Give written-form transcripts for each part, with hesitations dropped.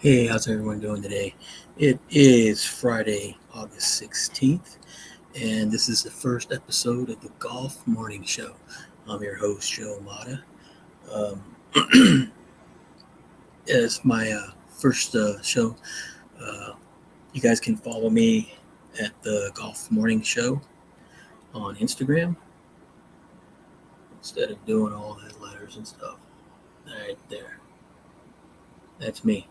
Hey, how's everyone doing today? It is Friday, August 16th, and this is the first episode of the Golf Morning Show. I'm your host, Joe Mata. Um, it's my first show. Uh, you guys can follow me at the Golf Morning Show on Instagram instead of doing all the letters and stuff. Right there. That's me.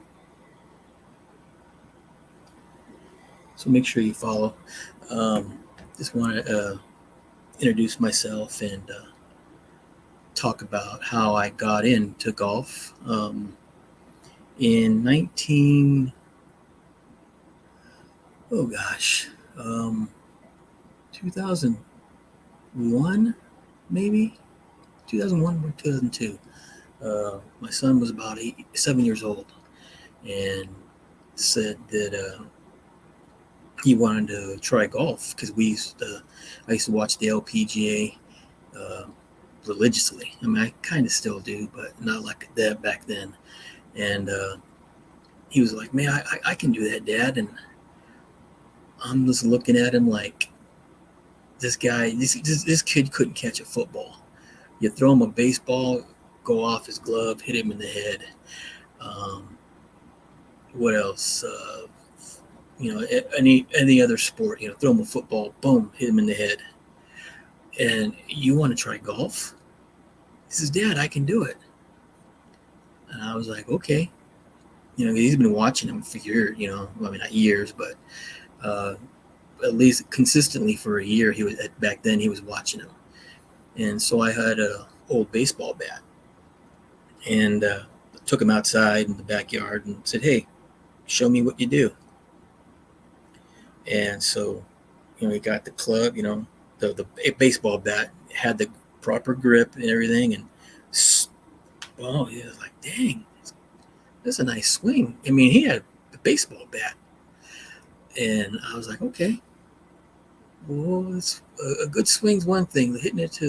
So make sure you follow. Um, just want to introduce myself and talk about how I got into golf. In 19, oh gosh, um, 2001, maybe 2001 or 2002. My son was about 7 years old, and said that he wanted to try golf because I used to watch the LPGA religiously. I mean, I kind of still do, but not like that back then. And he was like, "Man, I can do that, Dad." And I'm just looking at him like, this kid couldn't catch a football. You throw him a baseball, go off his glove, hit him in the head. Um, what else? Any other sport, throw him a football, boom, hit him in the head. And you want to try golf? He says, "Dad, I can do it." And I was like, okay. He's been watching him for years. I mean, not years, but uh, at least consistently for a year. He was back then. He was watching him, and so I had a old baseball bat, and took him outside in the backyard and said, "Hey, show me what you do." And so, he got the club. The baseball bat had the proper grip and everything, and oh, he was like, "Dang, that's a nice swing." I mean, he had a baseball bat, and I was like, "Okay, well, it's a good swing's one thing. Hitting it,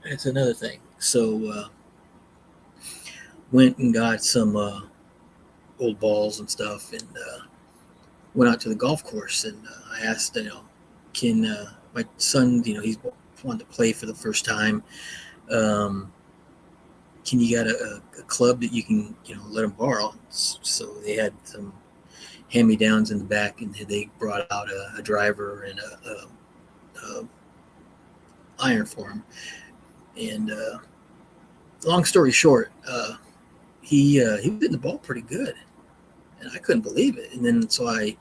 that's another thing." So went and got some old balls and stuff, and went out to the golf course. And I asked, can my son, he's wanted to play for the first time. Um, can you got a club that you can, let him borrow? So they had some hand me downs in the back, and they brought out a driver and a iron for him. And long story short, he was hitting the ball pretty good, and I couldn't believe it. And then so I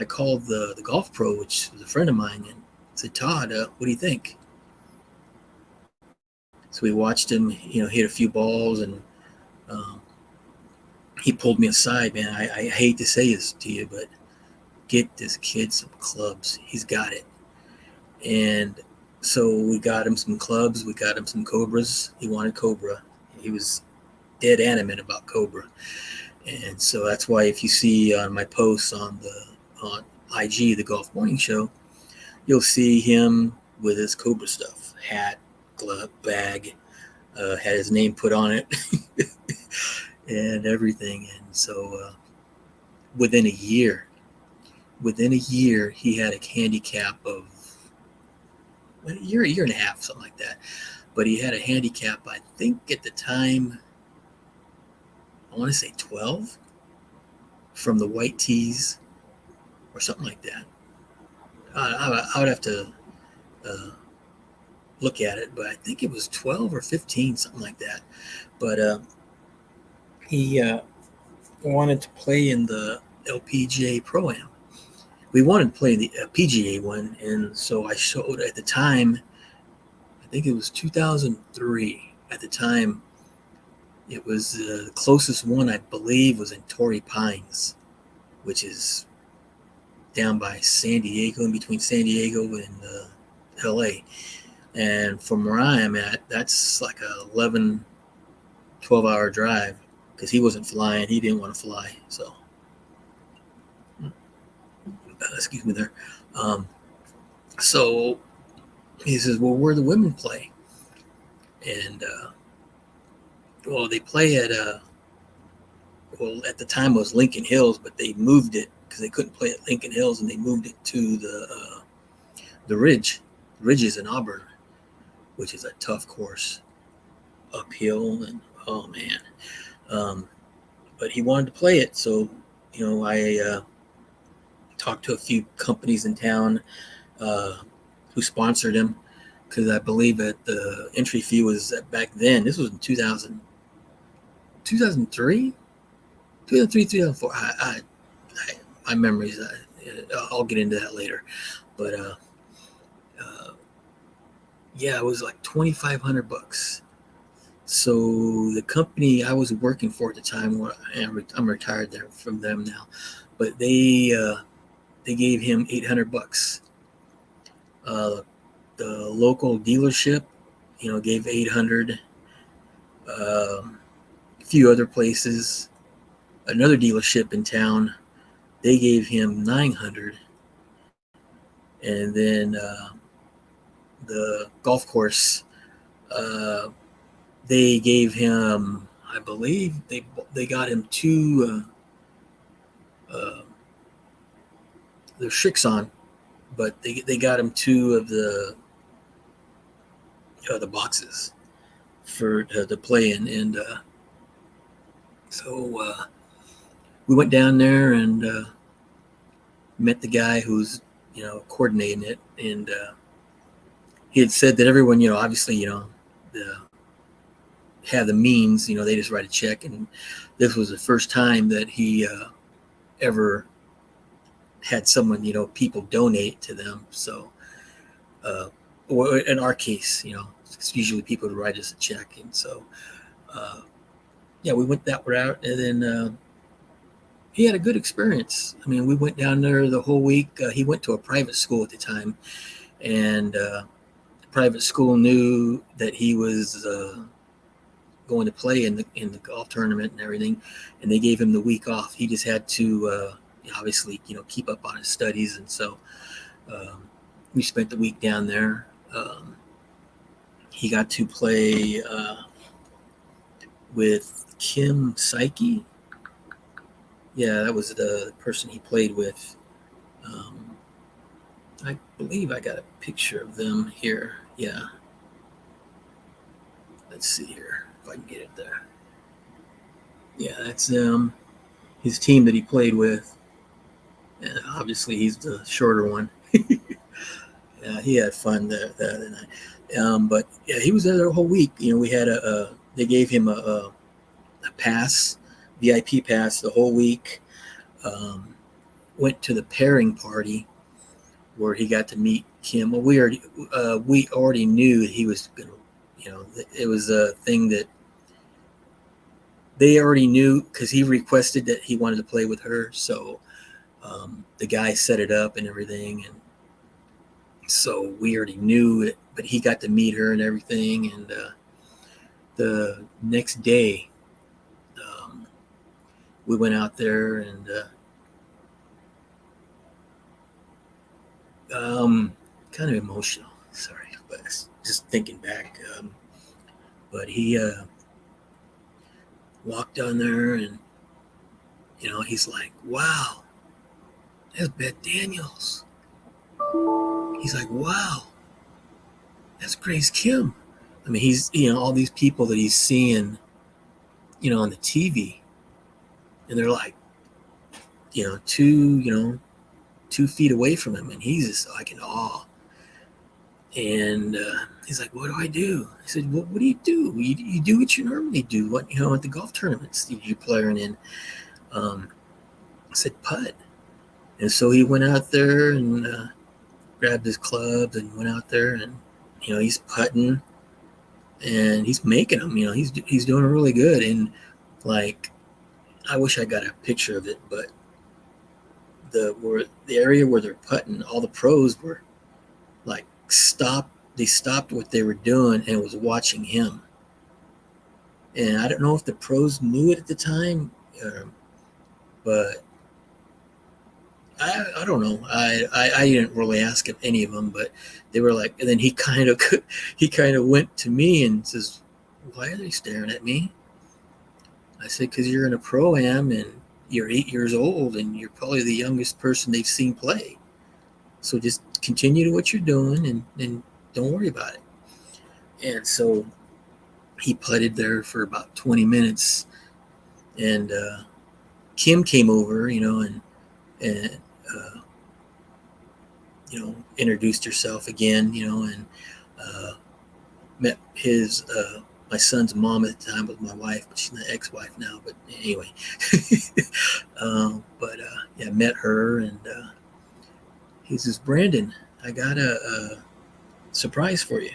called the golf pro, which was a friend of mine, and said, "Todd, what do you think?" So we watched him, hit a few balls, and um, he pulled me aside. Man, I hate to say this to you, but get this kid some clubs. He's got it. And so we got him some clubs. We got him some Cobras. He wanted Cobra. He was dead animate about Cobra. And so that's why if you see on my posts on IG, the Golf Morning Show, you'll see him with his Cobra stuff, hat, glove, bag, had his name put on it, and everything. And so within a year, he had a handicap of a year and a half, something like that. But he had a handicap, I think at the time, I want to say 12 from the white tees or something like that. I would have to uh, look at it, but I think it was 12 or 15, something like that. But he wanted to play in the LPGA Pro Am. We wanted to play in the PGA one, and so I showed at the time, I think it was 2003. At the time, it was the closest one, I believe, was in Torrey Pines, which is down by San Diego, in between San Diego and LA. And from where I am at, that's like a 11, 12-hour drive because he wasn't flying. He didn't want to fly. So, excuse me there. Um, so he says, "Well, where the women play?" And, well, they play at well, at the time it was Lincoln Hills, but they moved it because they couldn't play at Lincoln Hills, and they moved it to the Ridges in Auburn, which is a tough course, uphill, and oh man. Um, but he wanted to play it, so I talked to a few companies in town uh, who sponsored him, because I believe that the entry fee was back then. This was in 2000, 2003, 2003, 2004. My memories. I'll get into that later, but uh, yeah, it was like $2,500. So the company I was working for at the time, I'm retired there from them now, but they gave him $800. Uh, the local dealership, gave 800. A few other places, another dealership in town, they gave him 900, and then the golf course, uh, they gave him, I believe they got him two. The Shrixon, but they got him two of the boxes for to play in, and so we went down there and met the guy who's coordinating it, and he had said that everyone, obviously, the, have the means, they just write a check, and this was the first time that he ever had someone, people donate to them. So, or in our case, it's usually people to write us a check, and so, yeah, we went that route, and then he had a good experience. I mean, we went down there the whole week. He went to a private school at the time, and the private school knew that he was going to play in the golf tournament and everything, and they gave him the week off. He just had to obviously keep up on his studies, and so um, we spent the week down there. He got to play with Kim Psyche. Yeah, that was the person he played with. Um, I believe I got a picture of them here. Yeah. Let's see here if I can get it there. Yeah, that's his team that he played with. And obviously, he's the shorter one. Yeah, he had fun that night. But yeah, he was there the whole week. We had they gave him a pass, VIP pass the whole week. Um, Went to the pairing party where he got to meet Kim. Well, we already knew that he was going to, it was a thing that they already knew because he requested that he wanted to play with her. So the guy set it up and everything, and so we already knew it. But he got to meet her and everything, and the next day we went out there and kind of emotional. Sorry, but just thinking back. But he walked down there, and he's like, "Wow, that's Beth Daniels." He's like, "Wow, that's Grace Kim." I mean, he's all these people that he's seeing, on the TV, and they're like, 2 feet away from him, and he's just like in awe. And he's like, "What do I do?" I said, "Well, what do you do? You do what you normally do. What at the golf tournaments you're playing in." I said, "Putt." And so he went out there and grabbed his clubs and went out there, and he's putting, and he's making them. He's doing really good. And like, I wish I got a picture of it, but the area where they're putting, all the pros were like stopped. They stopped what they were doing and was watching him. And I don't know if the pros knew it at the time, but I don't know. I didn't really ask any of them, but they were like. And then he kind of went to me and says, "Why are they staring at me?" I said, because you're in a pro-am and you're 8 years old and you're probably the youngest person they've seen play. So just continue to what you're doing and don't worry about it. And so he putted there for about 20 minutes. And Kim came over, and introduced herself again, and met his my son's mom at the time was my wife, but she's my ex-wife now. But anyway, yeah, met her, and he says, Brandon, I got a surprise for you.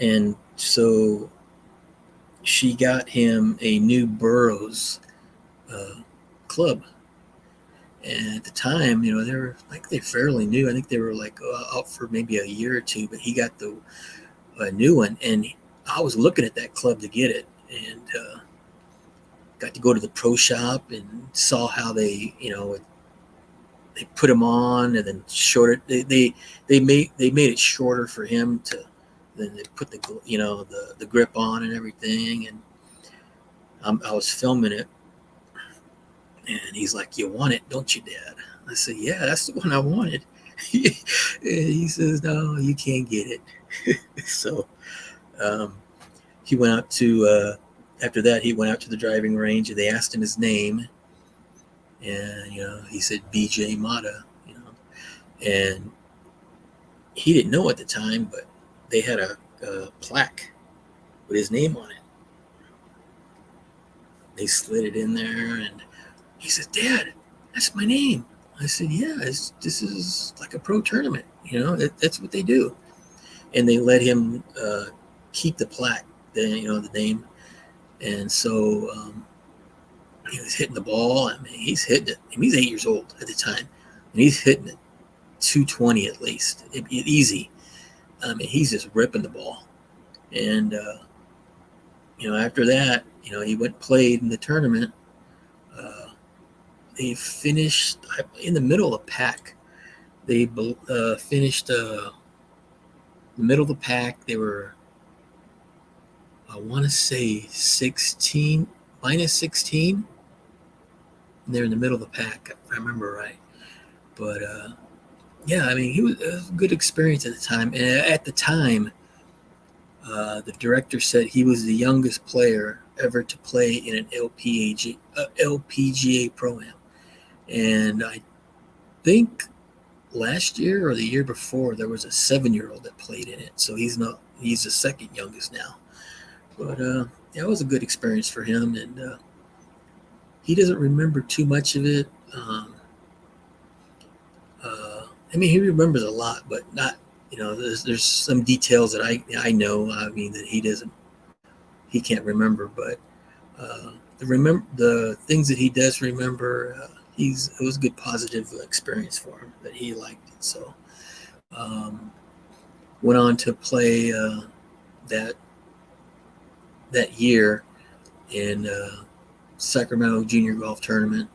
And so she got him a new Burroughs club. And at the time, they're fairly new. I think they were out for maybe a year or two, but he got the new one. And I was looking at that club to get it, and got to go to the pro shop and saw how they put them on and then shorter. They made it shorter for him to. Then they put the grip on and everything. And I was filming it, and he's like, "You want it, don't you, Dad?" I said, "Yeah, that's the one I wanted." He says, "No, you can't get it." So he went out to. After that, he went out to the driving range, and they asked him his name, and he said BJ Mata, and he didn't know at the time, but they had a plaque with his name on it. They slid it in there, and he said, "Dad, that's my name." I said, "Yeah, this is like a pro tournament. That's what they do." And they let him keep the plaque, the name. And so he was hitting the ball. I mean, he's hitting it. I mean, he's 8 years old at the time, and he's hitting it 220 at least, easy. I mean, he's just ripping the ball. And after that, he went and played in the tournament. They finished in the middle of the pack. They finished the middle of the pack. They were, I want to say, 16, minus 16. And they're in the middle of the pack, if I remember right. But yeah, I mean, it was a good experience at the time. And at the time, the director said he was the youngest player ever to play in an LPGA Pro-Am. And I think last year or the year before, there was a 7-year-old that played in it. So he's the second youngest now. But yeah, it was a good experience for him. And he doesn't remember too much of it. I mean, he remembers a lot, but not, there's some details that I know. I mean, that he can't remember, but the things that he does remember, it was a good positive experience for him that he liked it. So went on to play that year in Sacramento Junior Golf Tournament.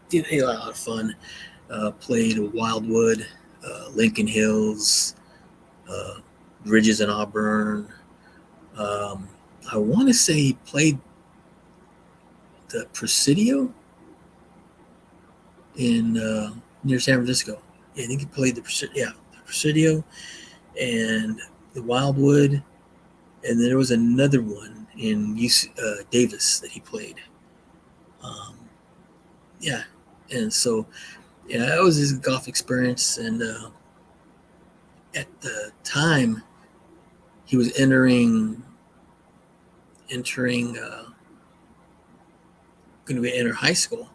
Did a lot of fun. Played Wildwood, Lincoln Hills, Ridges in Auburn. I want to say he played the Presidio in near San Francisco. Yeah, I think he played the Presidio and the Wildwood, and there was another one in Davis that he played. Yeah, and so yeah, that was his golf experience. And at the time, he was entering going to enter high school,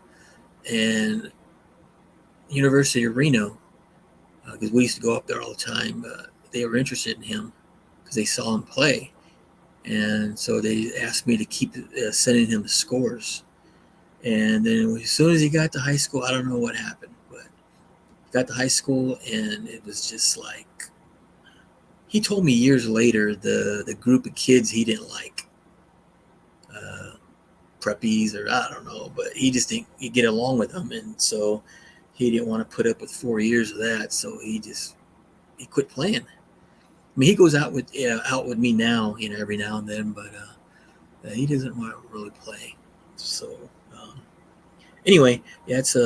and University of Reno, because we used to go up there all the time. They were interested in him because they saw him play, and so they asked me to keep sending him the scores. And then as soon as he got to high school, I don't know what happened, but he got to high school, and it was just like, he told me years later, the group of kids he didn't like, preppies, or I don't know, but he just didn't get along with them, and so he didn't want to put up with 4 years of that, so he quit playing. I mean, he goes out with me now, every now and then, but he doesn't want to really play. So um, anyway, yeah, it's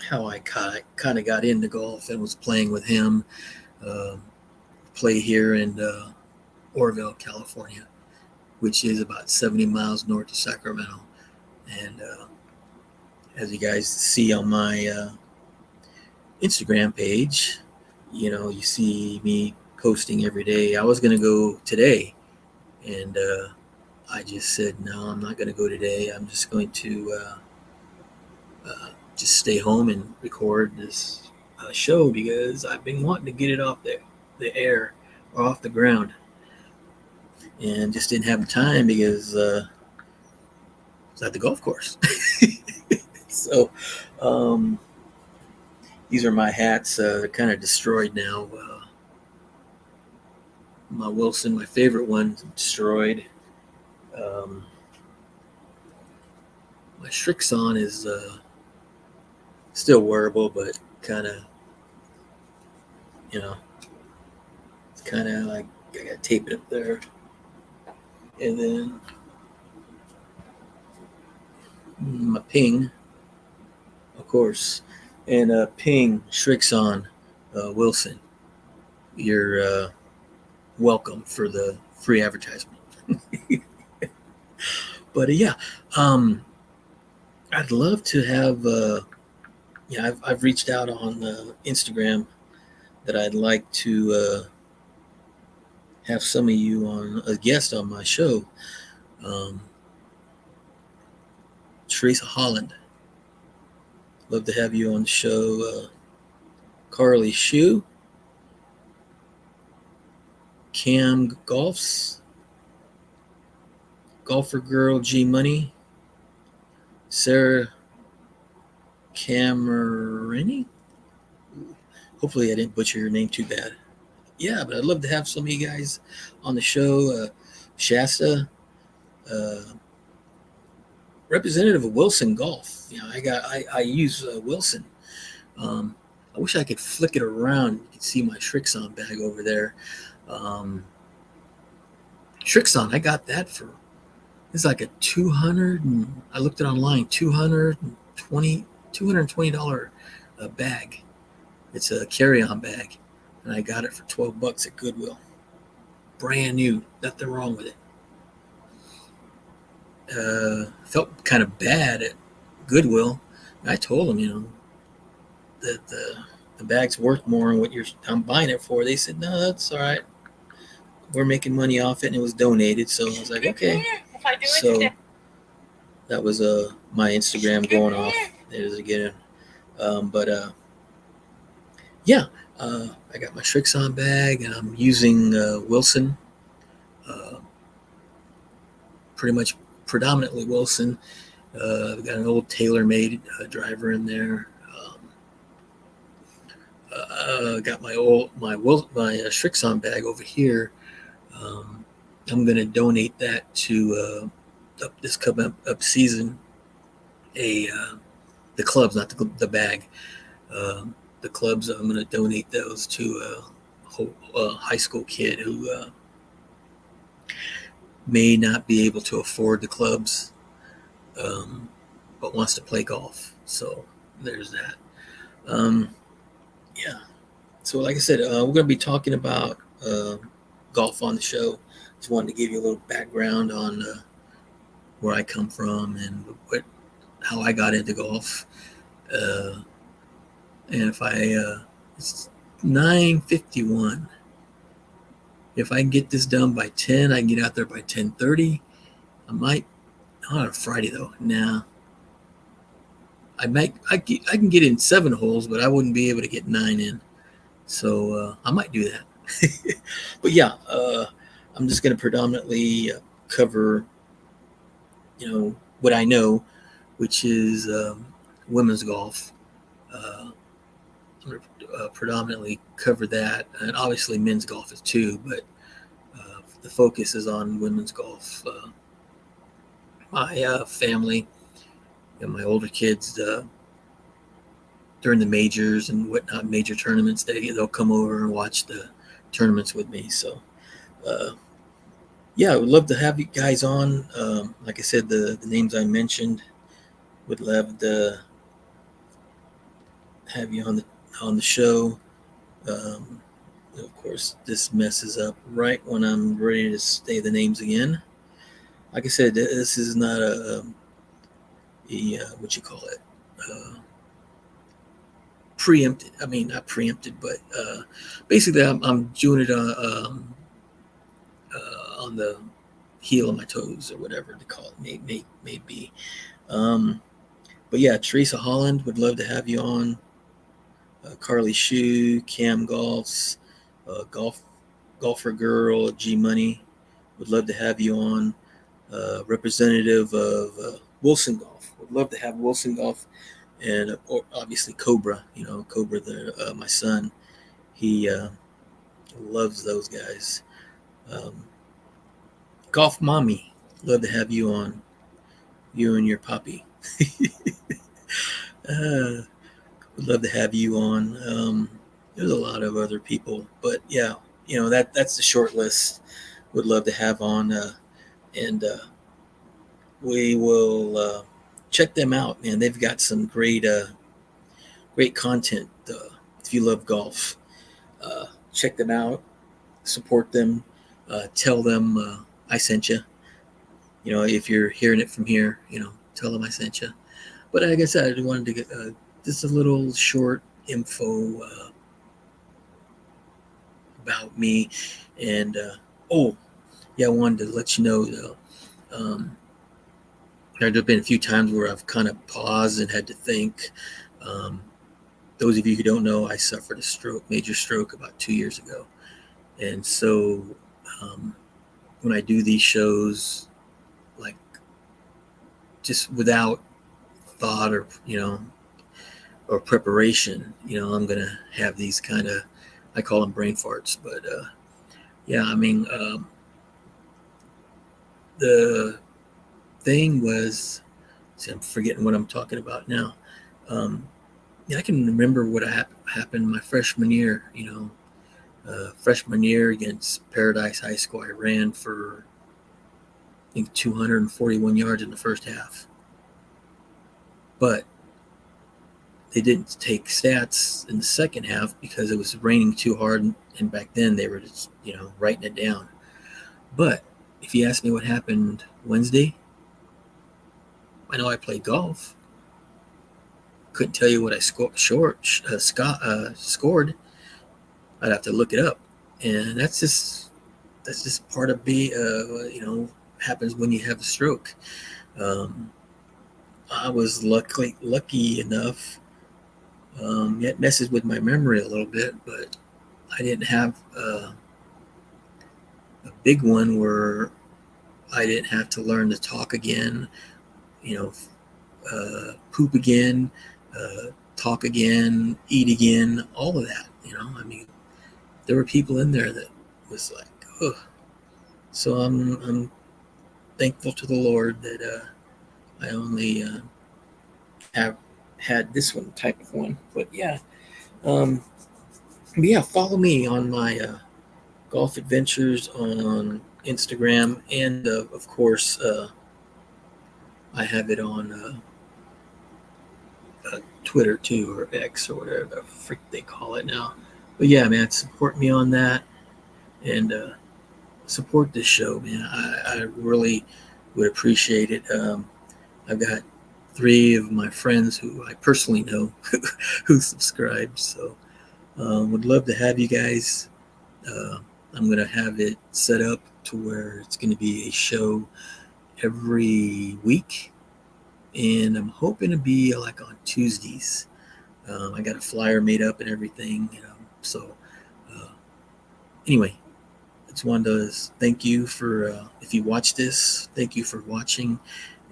how I kind of got into golf and was playing with him. Um, play here in Orville, California, which is about 70 miles north of Sacramento. And as you guys see on my Instagram page, you see me posting every day. I was going to go today, and I just said, no, I'm not going to go today. I'm just going to just stay home and record this show because I've been wanting to get it off the air or off the ground, and just didn't have the time because I was at the golf course. So these are my hats. They're kind of destroyed now. My Wilson, my favorite one, destroyed. Um, my Shrixon is still wearable, but kind of, you know, it's kind of like I got to tape it up there. And then my Ping, of course, and Ping Shrixon Wilson. You're welcome for the free advertisement. But yeah, I'd love to have. I've reached out on Instagram that I'd like to have some of you on a guest on my show. Teresa Holland, love to have you on the show. Carly Shue, Cam Golfs, Golfer Girl G Money, Sarah Camerini. Hopefully, I didn't butcher your name too bad. Yeah, but I'd love to have some of you guys on the show. Shasta, uh, representative of Wilson Golf. I use Wilson. I wish I could flick it around. You can see my Shrixon bag over there. Shrixon, I got that for, it's like a 200, and I looked it online, $220 bag. It's a carry-on bag, and I got it for $12 at Goodwill. Brand new, nothing wrong with it. Felt kind of bad at Goodwill. I told them, that the bag's worth more than what I'm buying it for. They said, no, that's all right. We're making money off it, and it was donated. So I was like, okay. So that was my Instagram going off. There's again. But yeah, I got my Shrixon bag, and I'm using Wilson. Pretty much predominantly Wilson. I've got an old TaylorMade driver in there. Got my Shrixon bag over here. I'm going to donate that to this coming up season. The clubs, not the bag. The clubs, I'm going to donate those to a high school kid who may not be able to afford the clubs, but wants to play golf. So there's that. Yeah. So like I said, we're going to be talking about golf on the show. Just wanted to give you a little background on where I come from and how I got into golf. And if it's 9:51. If I can get this done by 10, I can get out there by 10:30. I might, not on a Friday though. Nah. I can get in 7 holes, but I wouldn't be able to get 9 in. So I might do that. But yeah, I'm just going to predominantly cover, what I know, which is women's golf. I'm going to predominantly cover that, and obviously men's golf is too, but the focus is on women's golf. My family and my older kids, during the majors and whatnot, major tournaments, they'll come over and watch the tournaments with me. So yeah, I would love to have you guys on. Like I said, the names I mentioned, would love to have you on the show. Um, of course, this messes up right when I'm ready to say the names again. Like I said, this is not a what you call it, uh, preempted. I mean, not preempted, but basically, I'm doing it on the heel of my toes or whatever to call it may be. Um, but yeah, Teresa Holland would love to have you on. Carly Shu, Cam Golfs, golfer girl, G Money would love to have you on. Representative of Wilson Golf would love to have Wilson Golf, and obviously Cobra. You know, Cobra, my son, he loves those guys. Um, Golf Mommy, love to have you on. You and your puppy. Would love to have you on. There's a lot of other people, but yeah, that's the short list. Would love to have on, and we will check them out. Man, they've got some great content. If you love golf, check them out, support them, tell them I sent you. You know, if you're hearing it from here, tell them I sent you. But like I said, I wanted to get just a little short info about me, and oh yeah, I wanted to let you know though. There have been a few times where I've kind of paused and had to think. Um, those of you who don't know, I suffered a major stroke about 2 years ago, and so um, when I do these shows, like just without thought or preparation, I'm gonna have these kind of, I call them brain farts, but yeah, I mean, the thing was, see, I'm forgetting what I'm talking about now. Um, yeah, I can remember what happened my freshman year. Freshman year against Paradise High School, I ran for I think 241 yards in the first half, but they didn't take stats in the second half because it was raining too hard, and back then they were just writing it down. But if you ask me what happened Wednesday, I know I played golf. Couldn't tell you what I scored. I'd have to look it up, and that's just part of happens when you have a stroke. Um, I was lucky enough. It messes with my memory a little bit, but I didn't have a big one where I didn't have to learn to talk again. You know, poop again, talk again, eat again, all of that. I mean, there were people in there that was like, oh. So I'm thankful to the Lord that I only have had this one type of one. But yeah, um, follow me on my golf adventures on Instagram, and of course, I have it on Twitter too, or X, or whatever the frick they call it now. But yeah, man, support me on that, and support this show, man. I really would appreciate it. I've got 3 of my friends who I personally know who subscribe, so would love to have you guys. Uh, I'm going to have it set up to where it's going to be a show every week, and I'm hoping to be like on Tuesdays. I got a flyer made up and everything, So uh, anyway, I just wanted to thank you for if you watch this. Thank you for watching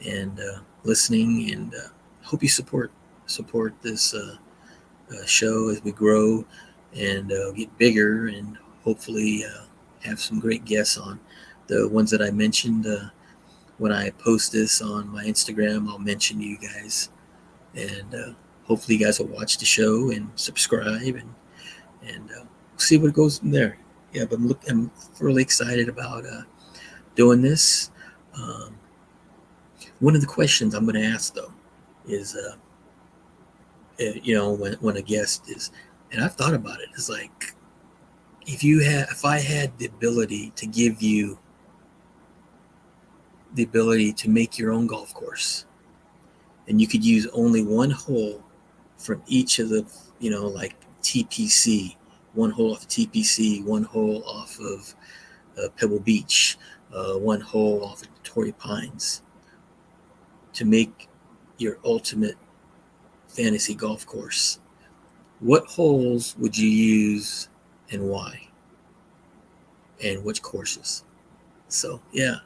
and listening, and hope you support this show as we grow and get bigger, and hopefully have some great guests on. The ones that I mentioned, when I post this on my Instagram, I'll mention you guys, and hopefully you guys will watch the show and subscribe, and see what goes from there. yeah, but I'm really excited about doing this. Um, One of the questions I'm going to ask though is, when a guest is, and I've thought about it, is like, if I had the ability to give you the ability to make your own golf course, and you could use only one hole from each of the, like TPC, one hole off of TPC, one hole off of Pebble Beach, one hole off of Torrey Pines, to make your ultimate fantasy golf course, what holes would you use and why? And which courses? So, yeah,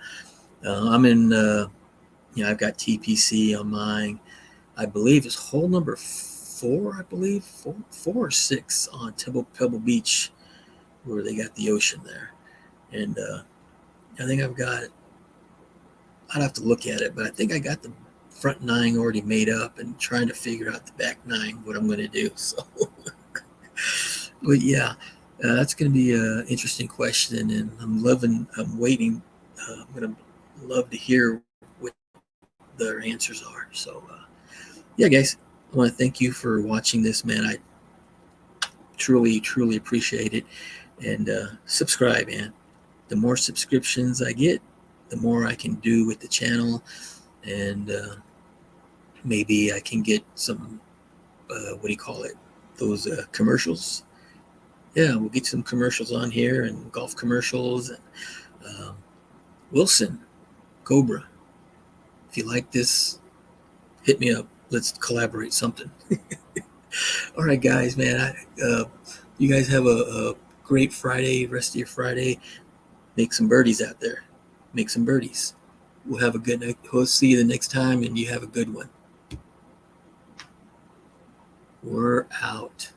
I'm in, I've got TPC on mine. I believe it's hole number four, I believe, four or six on Pebble Beach, where they got the ocean there. And I think I'd have to look at it, but I think I got the front nine already made up and trying to figure out the back nine, what I'm going to do. So, but yeah, that's going to be an interesting question, and I'm waiting. I'm going to love to hear what their answers are. So, yeah, guys, I want to thank you for watching this, man. I truly, truly appreciate it. And subscribe, man. The more subscriptions I get, the more I can do with the channel, and maybe I can get some, what do you call it? Those commercials. Yeah, we'll get some commercials on here and golf commercials. And, um, Wilson, Cobra, if you like this, hit me up. Let's collaborate something. All right, guys, man. You guys have a great Friday, rest of your Friday. Make some birdies out there. Make some birdies. We'll have a good night. We'll see you the next time, and you have a good one. We're out.